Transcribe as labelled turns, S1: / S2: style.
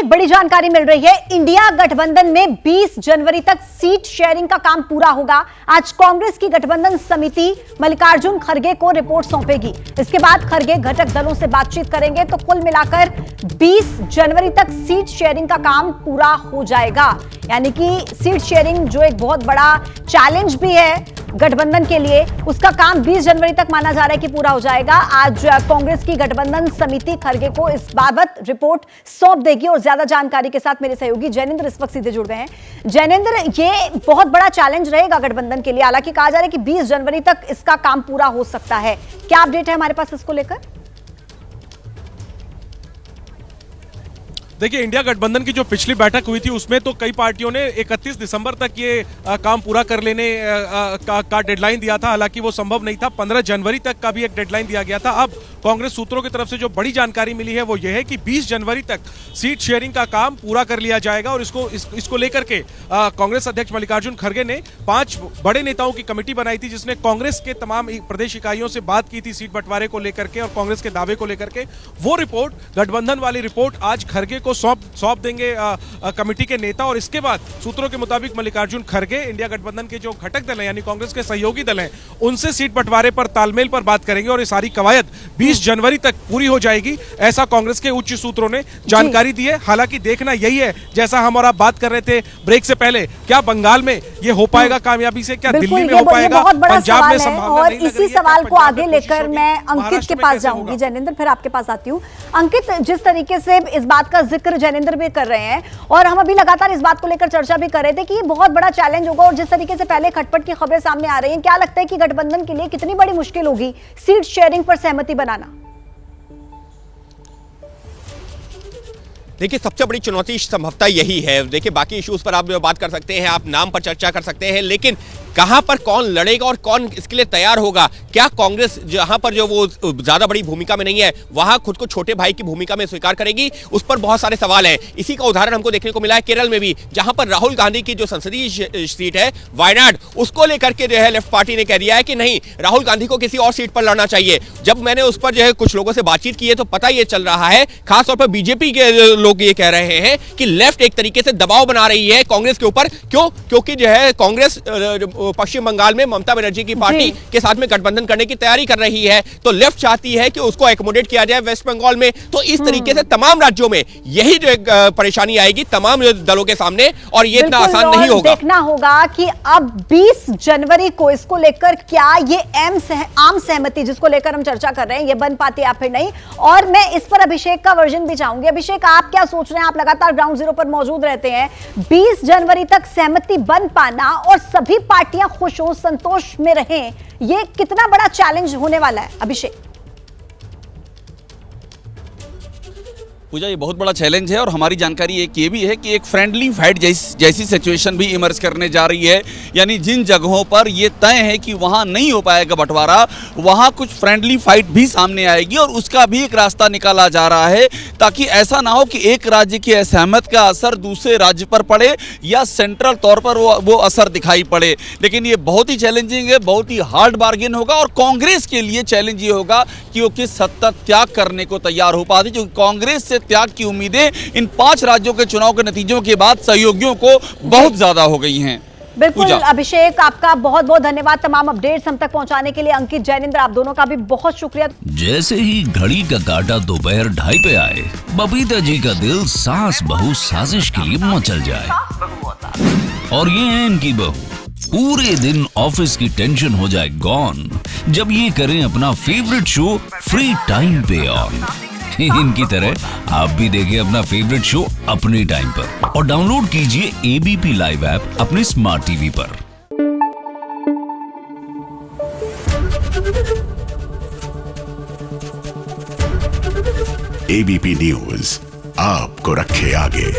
S1: एक बड़ी जानकारी मिल रही है। इंडिया गठबंधन में 20 जनवरी तक सीट शेयरिंग का काम पूरा होगा। आज कांग्रेस की गठबंधन समिति मल्लिकार्जुन खड़गे को रिपोर्ट सौंपेगी। इसके बाद खड़गे घटक दलों से बातचीत करेंगे तो कुल मिलाकर 20 जनवरी तक सीट शेयरिंग का काम पूरा हो जाएगा। यानी कि सीट शेयरिंग जो एक बहुत बड़ा चैलेंज भी है गठबंधन के लिए, उसका काम 20 जनवरी तक माना जा रहा है कि पूरा हो जाएगा। आज कांग्रेस की गठबंधन समिति खड़गे को इस बाबत रिपोर्ट सौंप देगी और ज्यादा जानकारी के साथ मेरे सहयोगी जैनेंद्र इस वक्त सीधे जुड़ गए हैं। जैनेंद्र, ये बहुत बड़ा चैलेंज रहेगा गठबंधन के लिए। हालांकि कहा जा रहा है कि 20 जनवरी तक इसका काम पूरा हो सकता है। क्या अपडेट है हमारे पास इसको लेकर?
S2: देखिए, इंडिया गठबंधन की जो पिछली बैठक हुई थी उसमें तो कई पार्टियों ने 31 दिसंबर तक ये काम पूरा कर लेने का डेडलाइन दिया था। हालांकि वो संभव नहीं था। 15 जनवरी तक का भी एक डेडलाइन दिया गया था। अब कांग्रेस सूत्रों की तरफ से जो बड़ी जानकारी मिली है वो ये है कि 20 जनवरी तक सीट शेयरिंग का काम पूरा कर लिया जाएगा। और इसको लेकर के कांग्रेस अध्यक्ष मल्लिकार्जुन खड़गे ने 5 बड़े नेताओं की कमेटी बनाई थी, जिसने कांग्रेस के तमाम प्रदेश इकाइयों से बात की थी सीट बंटवारे को लेकर के और कांग्रेस के दावे को लेकर के। वो रिपोर्ट, गठबंधन वाली रिपोर्ट, आज खड़गे को सौंप देंगे कमेटी के नेता। और इसके बाद सूत्रों के मुताबिक मल्लिकार्जुन खड़गे इंडिया गठबंधन के जो घटक दल हैं यानी कांग्रेस के सहयोगी दल हैं उनसे सीट बंटवारे पर तालमेल पर बात करेंगे और ये सारी कवायद 20 जनवरी तक पूरी हो जाएगी, ऐसा कांग्रेस के उच्च सूत्रों ने जानकारी दी है। हालांकि देखना यही है, जैसा हम और आप बात कर रहे थे ब्रेक से पहले, क्या बंगाल में ये हो पाएगा कामयाबी से, क्या दिल्ली में हो पाएगा, पंजाब में संभावना
S1: और
S2: नहीं लग रही है।
S1: इसी सवाल को आगे लेकर मैं अंकित के पास जाऊंगी। जैनेंद्र, फिर आपके पास आती हूँ। अंकित, जिस तरीके से इस बात का जिक्र जैनेंद्र भी कर रहे हैं और हम अभी लगातार इस बात को लेकर चर्चा भी कर रहे थे कि ये बहुत बड़ा चैलेंज होगा और जिस तरीके से पहले खटपट की खबरें सामने आ रही हैं, क्या लगता है कि गठबंधन के लिए कितनी बड़ी मुश्किल होगी सीट शेयरिंग पर सहमति बनाना?
S3: देखिए, सबसे बड़ी चुनौती संभवतः यही है। देखिए, बाकी इश्यूज पर आप बात कर सकते हैं, आप नाम पर चर्चा कर सकते हैं, लेकिन कहां पर कौन लड़ेगा और कौन इसके लिए तैयार होगा? क्या कांग्रेस जहां पर जो वो ज्यादा बड़ी भूमिका में नहीं है वहां खुद को छोटे भाई की भूमिका में स्वीकार करेगी? उस पर बहुत सारे सवाल हैं। इसी का उदाहरण हमको देखने को मिला है केरल में भी, जहां पर राहुल गांधी की जो संसदीय सीट है वायनाड, उसको लेकर के जो है लेफ्ट पार्टी ने कह दिया है कि नहीं, राहुल गांधी को किसी और सीट पर लड़ना चाहिए। जब मैंने उस पर जो है कुछ लोगों से बातचीत की है तो पता ये चल रहा है, खासतौर पर बीजेपी के लोग ये कह रहे हैं कि लेफ्ट एक तरीके से दबाव बना रही है कांग्रेस के ऊपर। क्यों? क्योंकि जो है कांग्रेस पश्चिम बंगाल में ममता बनर्जी की पार्टी के साथ में गठबंधन करने की तैयारी कर रही है, तो लेफ्ट चाहती है कि उसको एकोमोडेट किया जाए वेस्ट बंगाल में। तो इस तरीके से तमाम राज्यों में यही जो परेशानी आएगी तमाम दलों के सामने, और ये इतना आसान नहीं होगा।
S1: देखना होगा कि अब 20 जनवरी को इसको लेकर क्या ये आम सहमति जिसको लेकर हम चर्चा कर रहे हैं ये बन पाती है या फिर नहीं। और मैं इस पर अभिषेक का वर्जन भी चाहूंगी। अभिषेक, आप क्या सोच रहे हैं? आप लगातार ग्राउंड जीरो पर मौजूद रहते हैं। 20 जनवरी तक सहमति बन पाना और सभी पार्टियां खुश हो, संतोष में रहें, ये कितना बड़ा चैलेंज होने वाला है अभिषेक?
S4: पूजा, ये बहुत बड़ा चैलेंज है और हमारी जानकारी एक ये भी है कि एक फ्रेंडली फाइट जैसी सिचुएशन भी इमर्ज करने जा रही है। यानी जिन जगहों पर ये तय है कि वहां नहीं हो पाएगा बंटवारा, वहां कुछ फ्रेंडली फाइट भी सामने आएगी और उसका भी एक रास्ता निकाला जा रहा है, ताकि ऐसा ना हो कि एक राज्य की असहमत का असर दूसरे राज्य पर पड़े या सेंट्रल तौर पर वो असर दिखाई पड़े। लेकिन ये बहुत ही चैलेंजिंग है, बहुत ही हार्ड बार्गेन होगा और कांग्रेस के लिए चैलेंज ये होगा कि वो किस हद तक त्याग करने को तैयार हो पाती, क्योंकि कांग्रेस से त्याग की उम्मीदें इन 5 राज्यों के चुनाव के नतीजों के बाद सहयोगियों को बहुत ज्यादा हो गई हैं।
S1: बिल्कुल अभिषेक, आपका बहुत बहुत धन्यवाद तमाम अपडेट्स हम तक पहुंचाने के लिए। अंकित, जैनेंद्र, आप दोनों का भी बहुत शुक्रिया।
S5: जैसे ही घड़ी का काटा दोपहर 2:30 पे आए, बबीता जी का दिल सास बहू साजिश के लिए मचल जाए। और ये है इनकी बहू, पूरे दिन ऑफिस की टेंशन हो जाए गॉन जब ये करें अपना फेवरेट शो फ्री टाइम पे ऑन। इनकी तरह आप भी देखें अपना फेवरेट शो अपने टाइम पर और डाउनलोड कीजिए एबीपी लाइव ऐप अपने स्मार्ट टीवी पर।
S6: एबीपी न्यूज आपको रखे आगे।